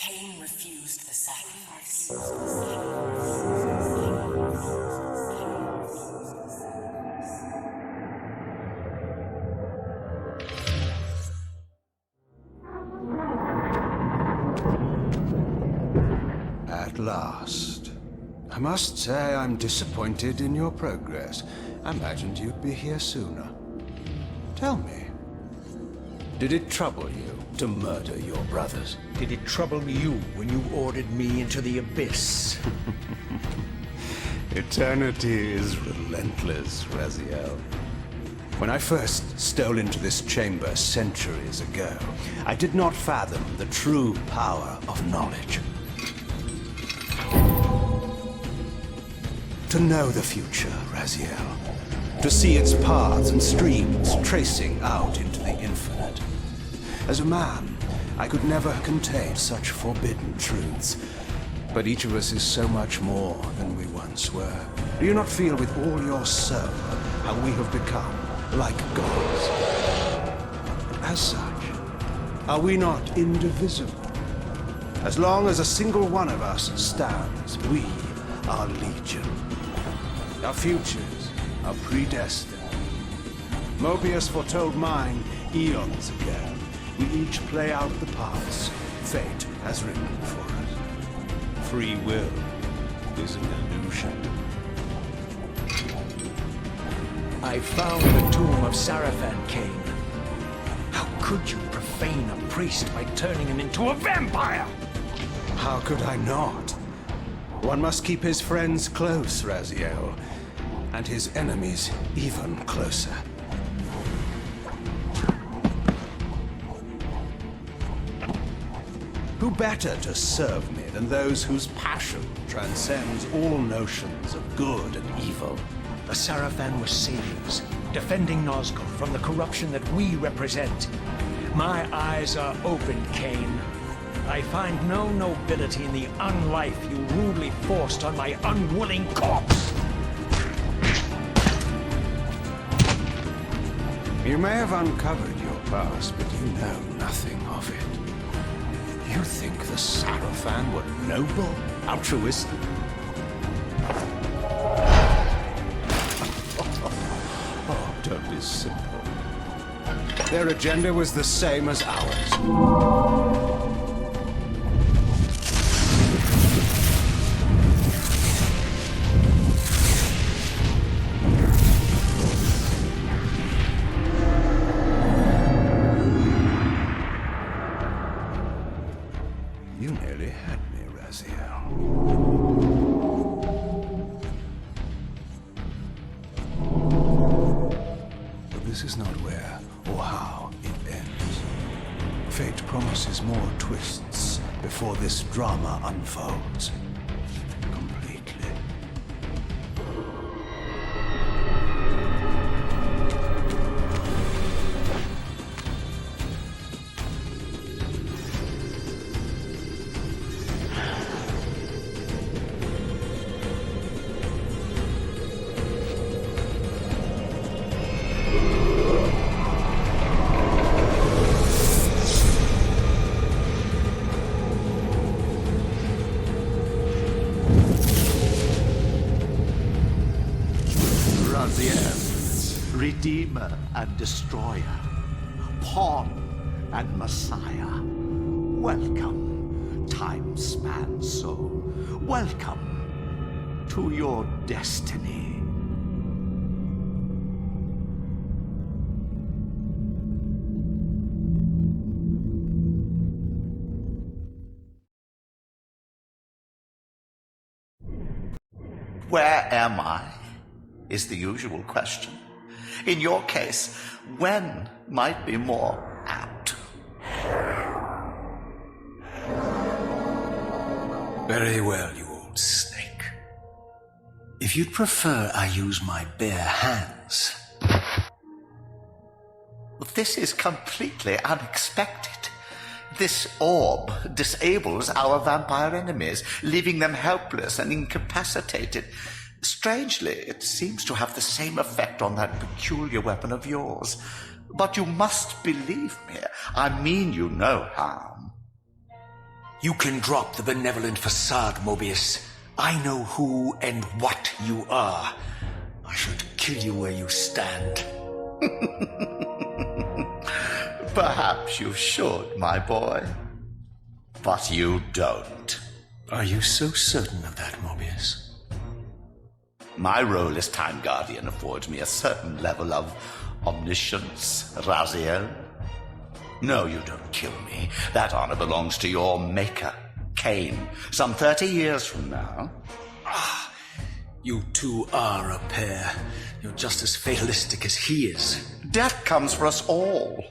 Kain refused the sacrifice. At last. I must say I'm disappointed in your progress. I imagined you'd be here sooner. Tell me, did it trouble you to murder your brothers? Did it trouble you when you ordered me into the abyss? Eternity is relentless, Raziel. When I first stole into this chamber centuries ago, I did not fathom the true power of knowledge. To know the future, Raziel. To see its paths and streams tracing out into the infinite. As a man, I could never contain such forbidden truths. But each of us is so much more than we once were. Do you not feel with all your soul how we have become like gods? As such, are we not indivisible? As long as a single one of us stands, we are legion. Our futures are predestined. Mobius foretold mine eons ago. We each play out the parts fate has written for us. Free will is an illusion. I found the tomb of Sarafan, Kain. How could you profane a priest by turning him into a vampire? How could I not? One must keep his friends close, Raziel, and his enemies even closer. Who better to serve me than those whose passion transcends all notions of good and evil? The Sarafan were saviors, defending Nazgul from the corruption that we represent. My eyes are open, Kain. I find no nobility in the unlife you rudely forced on my unwilling corpse. You may have uncovered your past, but you know nothing of it. You think the Sarafan were noble, altruistic? Oh, don't be simple. Their agenda was the same as ours. You nearly had me, Raziel. But this is not where or how it ends. Fate promises more twists before this drama unfolds completely. Redeemer and Destroyer, Pawn and Messiah. Welcome, time-span soul. Welcome to your destiny. Where am I? Is the usual question. In your case, when might be more apt. Very well, you old snake. If you'd prefer I use my bare hands. This is completely unexpected. This orb disables our vampire enemies, leaving them helpless and incapacitated. Strangely, it seems to have the same effect on that peculiar weapon of yours. But you must believe me. I mean you no harm. You can drop the benevolent facade, Mobius. I know who and what you are. I should kill you where you stand. Perhaps you should, my boy. But you don't. Are you so certain of that, Mobius? My role as Time Guardian affords me a certain level of omniscience, Raziel. No, you don't kill me. That honor belongs to your maker, Kain, some 30 years from now. You two are a pair. You're just as fatalistic as he is. Death comes for us all,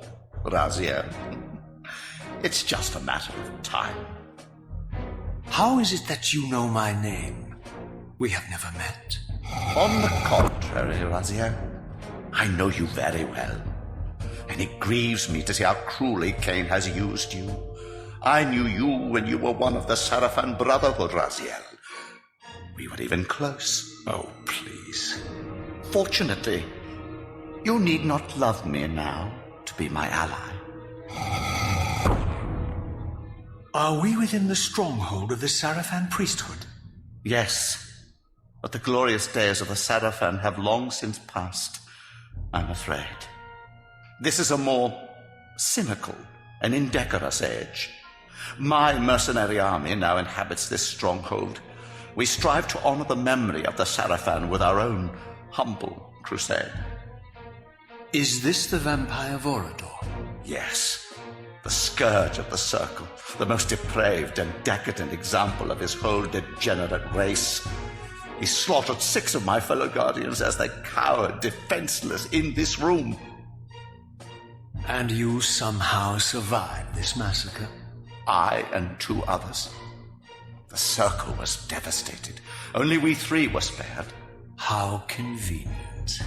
Raziel. It's just a matter of time. How is it that you know my name? We have never met. On the contrary, Raziel, I know you very well. And it grieves me to see how cruelly Kain has used you. I knew you when you were one of the Sarafan Brotherhood, Raziel. We were even close. Oh, please. Fortunately, you need not love me now to be my ally. Are we within the stronghold of the Sarafan priesthood? Yes, but the glorious days of the Sarafan have long since passed, I'm afraid. This is a more cynical and indecorous age. My mercenary army now inhabits this stronghold. We strive to honor the memory of the Sarafan with our own humble crusade. Is this the vampire Vorador? Yes, the scourge of the Circle, the most depraved and decadent example of his whole degenerate race. He slaughtered 6 of my fellow Guardians as they cowered defenseless in this room. And you somehow survived this massacre? I and 2 others. The Circle was devastated. Only we 3 were spared. How convenient.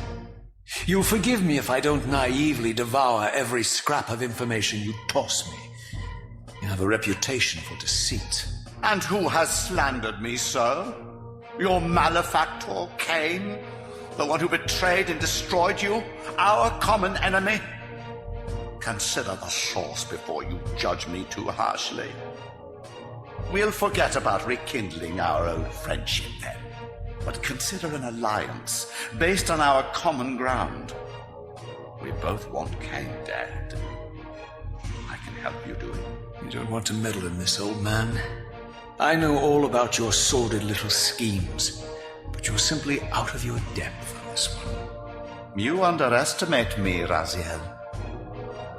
You'll forgive me if I don't naively devour every scrap of information you toss me. You have a reputation for deceit. And who has slandered me so? Your malefactor, Kain? The one who betrayed and destroyed you? Our common enemy? Consider the source before you judge me too harshly. We'll forget about rekindling our old friendship then, but consider an alliance based on our common ground. We both want Kain dead. I can help you do it. You don't want to meddle in this, old man. I know all about your sordid little schemes, but you're simply out of your depth on this one. You underestimate me, Raziel.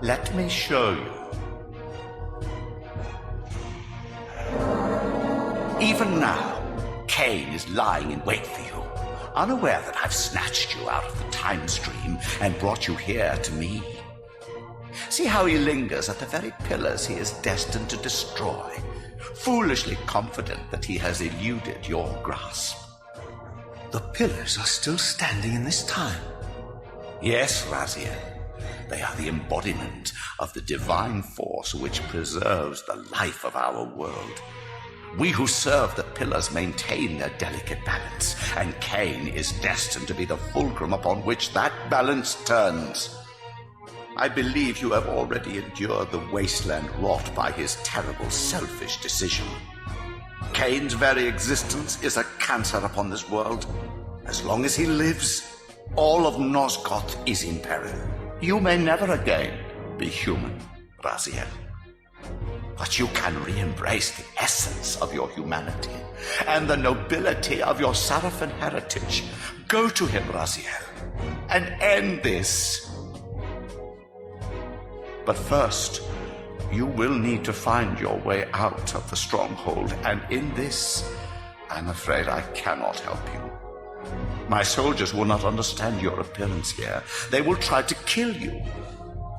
Let me show you. Even now, Kain is lying in wait for you, unaware that I've snatched you out of the time stream and brought you here to me. See how he lingers at the very pillars he is destined to destroy, foolishly confident that he has eluded your grasp. The pillars are still standing in this time. Yes, Raziel. They are the embodiment of the divine force which preserves the life of our world. We who serve the pillars maintain their delicate balance, and Kain is destined to be the fulcrum upon which that balance turns. I believe you have already endured the wasteland wrought by his terrible, selfish decision. Kain's very existence is a cancer upon this world. As long as he lives, all of Nosgoth is in peril. You may never again be human, Raziel. But you can re-embrace the essence of your humanity and the nobility of your Sarafan heritage. Go to him, Raziel, and end this. But first, you will need to find your way out of the stronghold, and in this, I'm afraid I cannot help you. My soldiers will not understand your appearance here. They will try to kill you.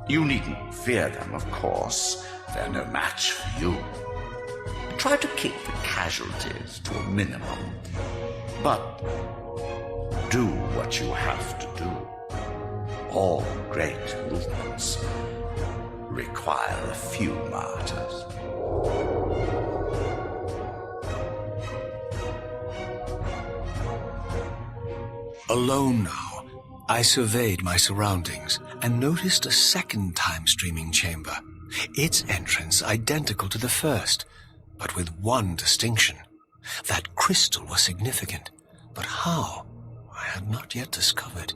You needn't fear them, of course. They're no match for you. Try to keep the casualties to a minimum. But do what you have to do. All great movements require a few martyrs. Alone now, I surveyed my surroundings and noticed a second time-streaming chamber. Its entrance identical to the first, but with one distinction. That crystal was significant, but how? I had not yet discovered.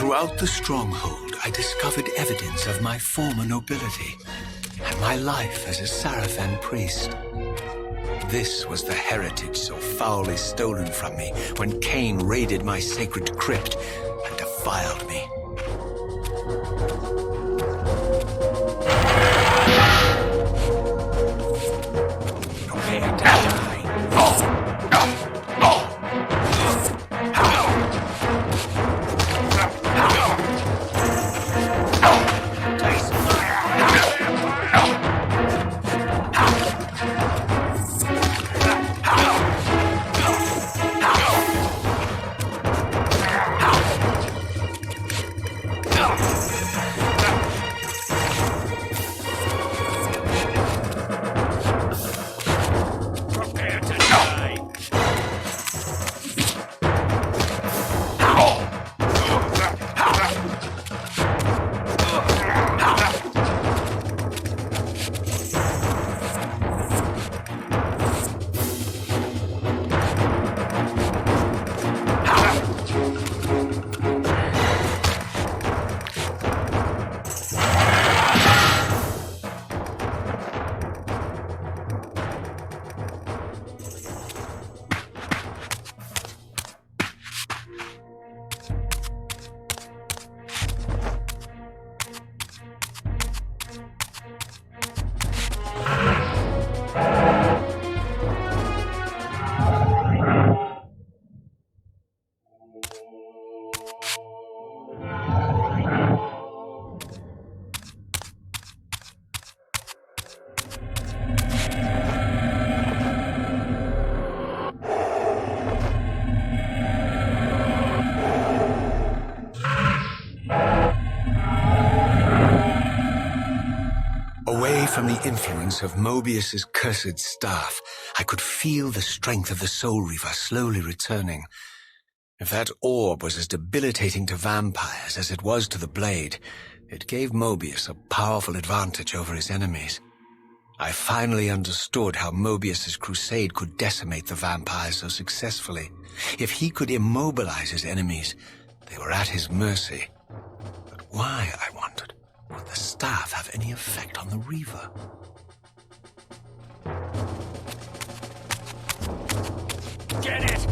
Throughout the stronghold, I discovered evidence of my former nobility and my life as a Sarafan priest. This was the heritage so foully stolen from me when Kain raided my sacred crypt and defiled me. Prepare to die. from the influence of Mobius's cursed staff, I could feel the strength of the Soul Reaver slowly returning. If that orb was as debilitating to vampires as it was to the blade, it gave Mobius a powerful advantage over his enemies. I finally understood how Mobius's crusade could decimate the vampires so successfully. If he could immobilize his enemies, they were at his mercy. But why, I wondered, would the staff have any effect on the Reaver? Get it!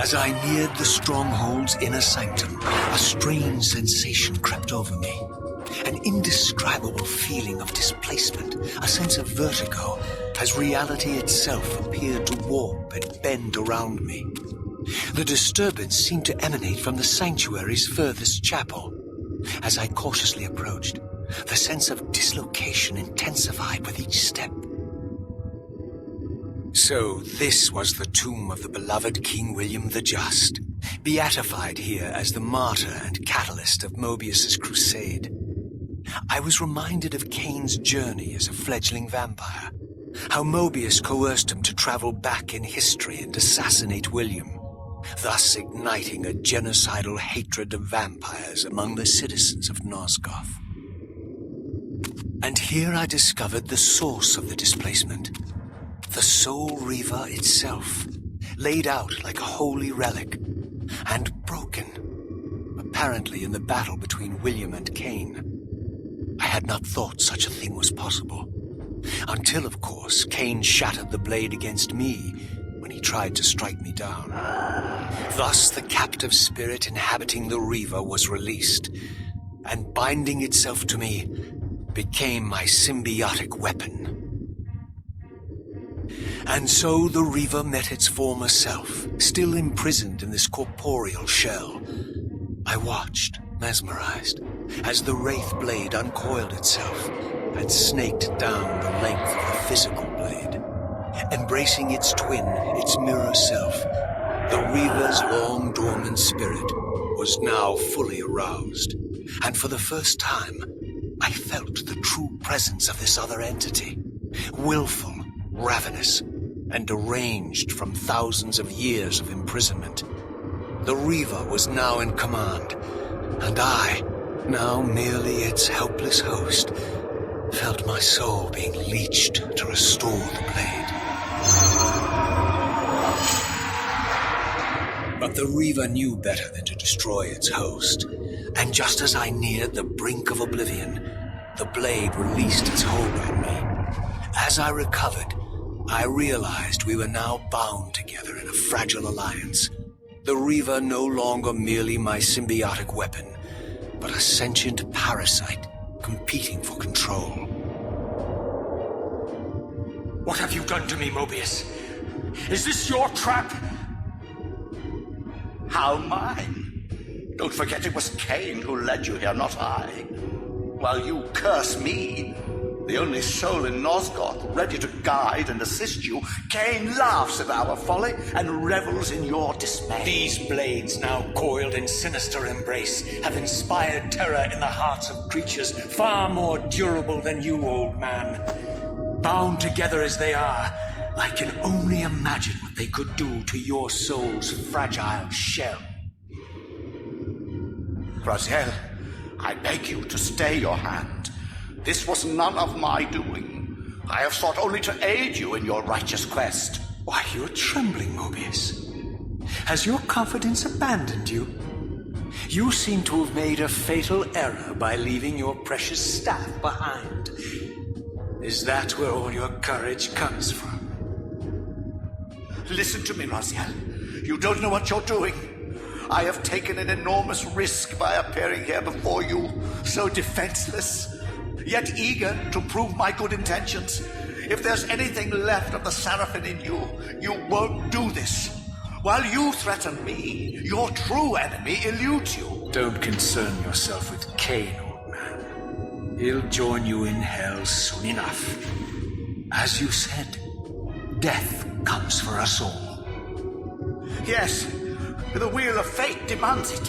As I neared the stronghold's inner sanctum, a strange sensation crept over me. An indescribable feeling of displacement, a sense of vertigo, as reality itself appeared to warp and bend around me. The disturbance seemed to emanate from the sanctuary's furthest chapel. As I cautiously approached, the sense of dislocation intensified with each step. So this was the tomb of the beloved King William the Just, beatified here as the martyr and catalyst of Mobius's crusade. I was reminded of Kain's journey as a fledgling vampire, how Mobius coerced him to travel back in history and assassinate William, thus igniting a genocidal hatred of vampires among the citizens of Nosgoth. And here I discovered the source of the displacement. The Soul Reaver itself, laid out like a holy relic, and broken, apparently in the battle between William and Kain. I had not thought such a thing was possible, until, of course, Kain shattered the blade against me when he tried to strike me down. Thus the captive spirit inhabiting the Reaver was released, and binding itself to me, became my symbiotic weapon. And so the Reaver met its former self, still imprisoned in this corporeal shell. I watched, mesmerized, as the Wraith blade uncoiled itself and snaked down the length of the physical blade. Embracing its twin, its mirror self, the Reaver's long-dormant spirit was now fully aroused, and for the first time, I felt the true presence of this other entity, willful, ravenous, and deranged from thousands of years of imprisonment. The Reaver was now in command, and I, now merely its helpless host, felt my soul being leached to restore the blade. But the Reaver knew better than to destroy its host, and just as I neared the brink of oblivion, the blade released its hold on me. As I recovered, I realized we were now bound together in a fragile alliance. The Reaver no longer merely my symbiotic weapon, but a sentient parasite competing for control. What have you done to me, Mobius? Is this your trap? How mine? Don't forget it was Kain who led you here, not I. While you curse me, the only soul in Nosgoth ready to guide and assist you, Kain laughs at our folly and revels in your dismay. These blades, now coiled in sinister embrace, have inspired terror in the hearts of creatures far more durable than you, old man. Bound together as they are, I can only imagine what they could do to your soul's fragile shell. Raziel, I beg you to stay your hand. This was none of my doing. I have sought only to aid you in your righteous quest. Why, you're trembling, Mobius. Has your confidence abandoned you? You seem to have made a fatal error by leaving your precious staff behind. Is that where all your courage comes from? Listen to me, Raziel. You don't know what you're doing. I have taken an enormous risk by appearing here before you, so defenseless, yet eager to prove my good intentions. If there's anything left of the Seraphim in you, you won't do this. While you threaten me, your true enemy eludes you. Don't concern yourself with Kain, old man. He'll join you in hell soon enough. As you said, death comes for us all. Yes, the wheel of fate demands it.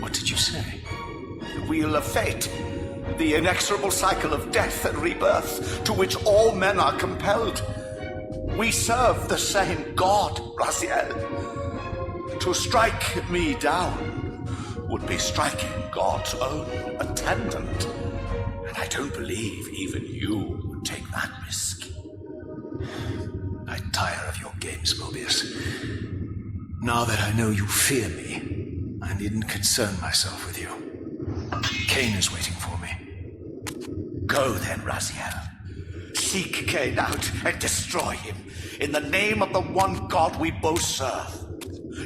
What did you say? The wheel of fate. The inexorable cycle of death and rebirth to which all men are compelled. We serve the same God, Raziel. To strike me down would be striking God's own attendant. And I don't believe even you would take that risk. I tire of your games, Mobius. Now that I know you fear me, I needn't concern myself with you. Kain is waiting for me. Go then, Raziel. Seek Kain out and destroy him in the name of the one God we both serve.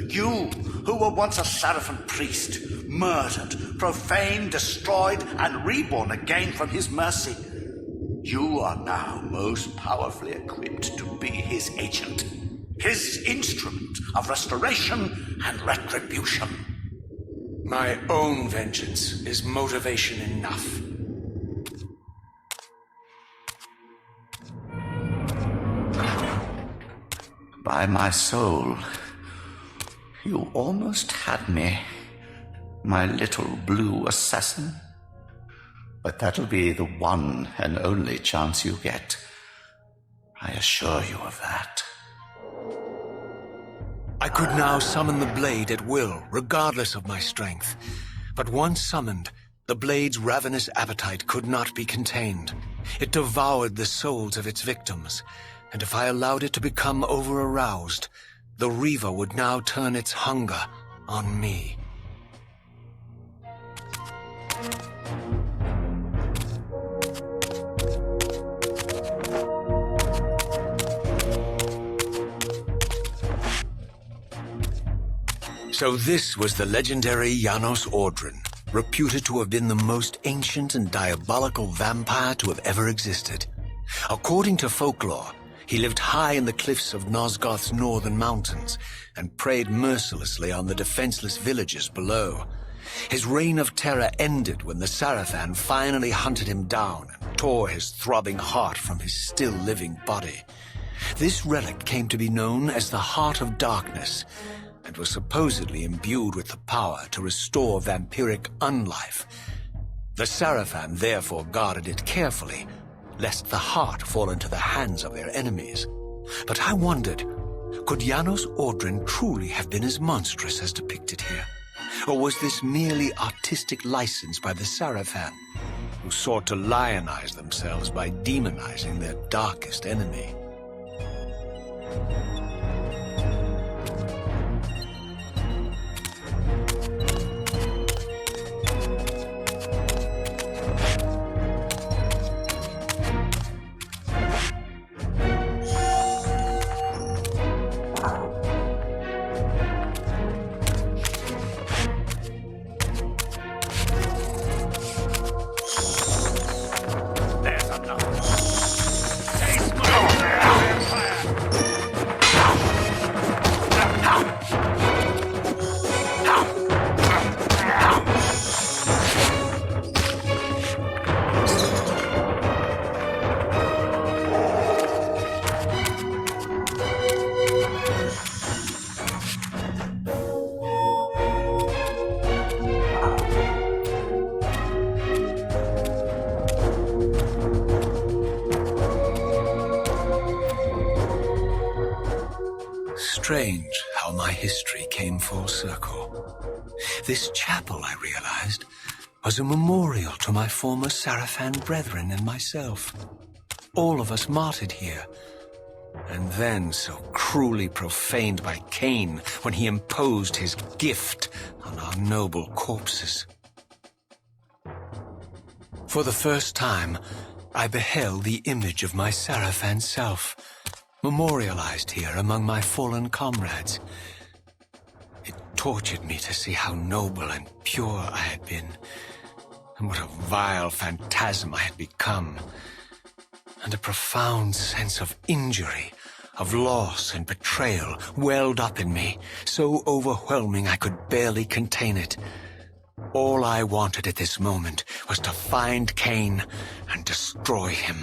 You, who were once a Seraphim priest, murdered, profaned, destroyed, and reborn again from his mercy, you are now most powerfully equipped to be his agent, his instrument of restoration and retribution. My own vengeance is motivation enough. By my soul, you almost had me, my little blue assassin. But that'll be the one and only chance you get. I assure you of that. I could now summon the blade at will, regardless of my strength. But once summoned, the blade's ravenous appetite could not be contained. It devoured the souls of its victims, and if I allowed it to become over-aroused, the Reaver would now turn its hunger on me. So this was the legendary Janos Ordren, reputed to have been the most ancient and diabolical vampire to have ever existed. According to folklore, he lived high in the cliffs of Nosgoth's northern mountains and preyed mercilessly on the defenseless villagers below. His reign of terror ended when the Seraphim finally hunted him down and tore his throbbing heart from his still-living body. This relic came to be known as the Heart of Darkness, and was supposedly imbued with the power to restore vampiric unlife. The Seraphim therefore guarded it carefully, lest the heart fall into the hands of their enemies. But I wondered, Could Janos Ordren truly have been as monstrous as depicted here? Or was this merely artistic license by the Sarafan, who sought to lionize themselves by demonizing their darkest enemy? Strange how my history came full circle. This chapel, I realized, was a memorial to my former Sarafan brethren and myself. All of us martyred here, and then so cruelly profaned by Kain when he imposed his gift on our noble corpses. For the first time, I beheld the image of my Sarafan self, memorialized here among my fallen comrades. It tortured me to see how noble and pure I had been, and what a vile phantasm I had become, and a profound sense of injury, of loss and betrayal welled up in me, so overwhelming I could barely contain it. All I wanted at this moment was to find Kain and destroy him.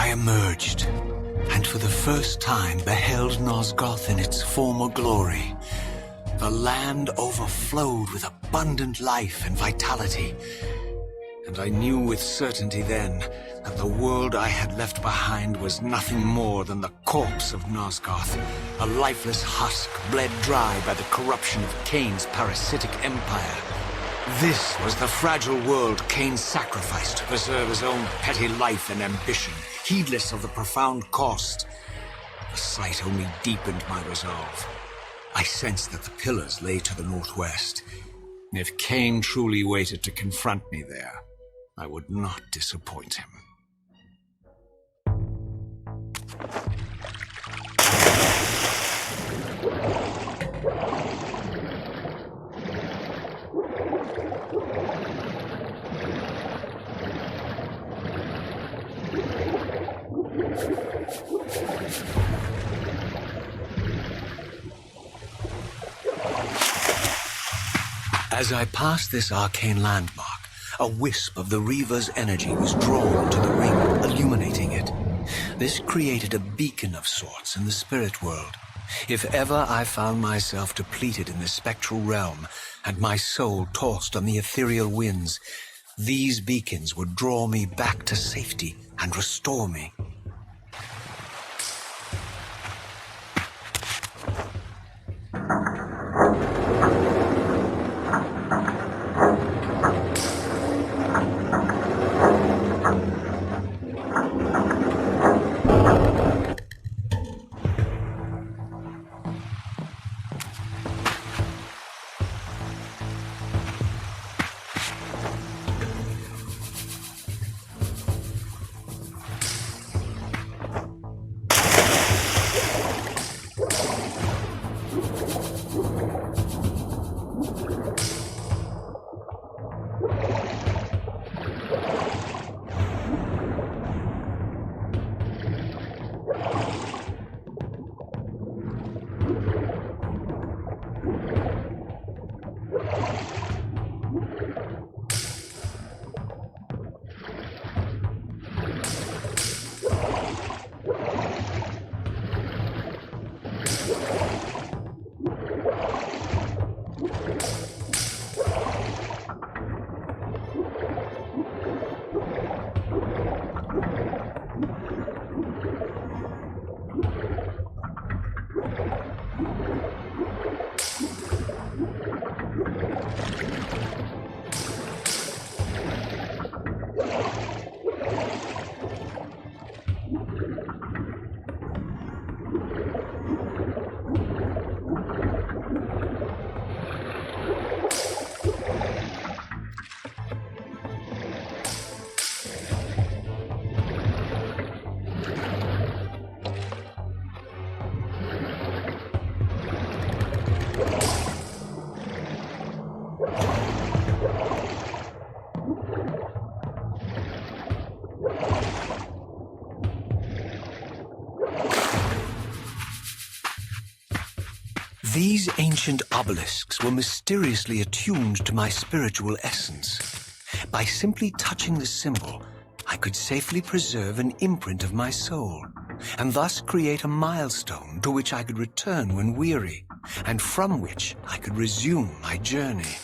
Emerged, and for the first time beheld Nosgoth in its former glory. The land overflowed with abundant life and vitality, And I knew with certainty then that the world I had left behind was nothing more than the corpse of Nosgoth, a lifeless husk bled dry by the corruption of Kain's parasitic empire. This was the fragile world Kain sacrificed to preserve his own petty life and ambition, heedless of the profound cost. The sight only deepened my resolve. I sensed that the pillars lay to the northwest. If Kain truly waited to confront me there, I would not disappoint him. As I passed this arcane landmark, a wisp of the Reaver's energy was drawn to the ring, illuminating it. This created a beacon of sorts in the spirit world. If ever I found myself depleted in the spectral realm, and my soul tossed on the ethereal winds, these beacons would draw me back to safety and restore me. These ancient obelisks were mysteriously attuned to my spiritual essence. By simply touching the symbol, I could safely preserve an imprint of my soul, and thus create a milestone to which I could return when weary, and from which I could resume my journey.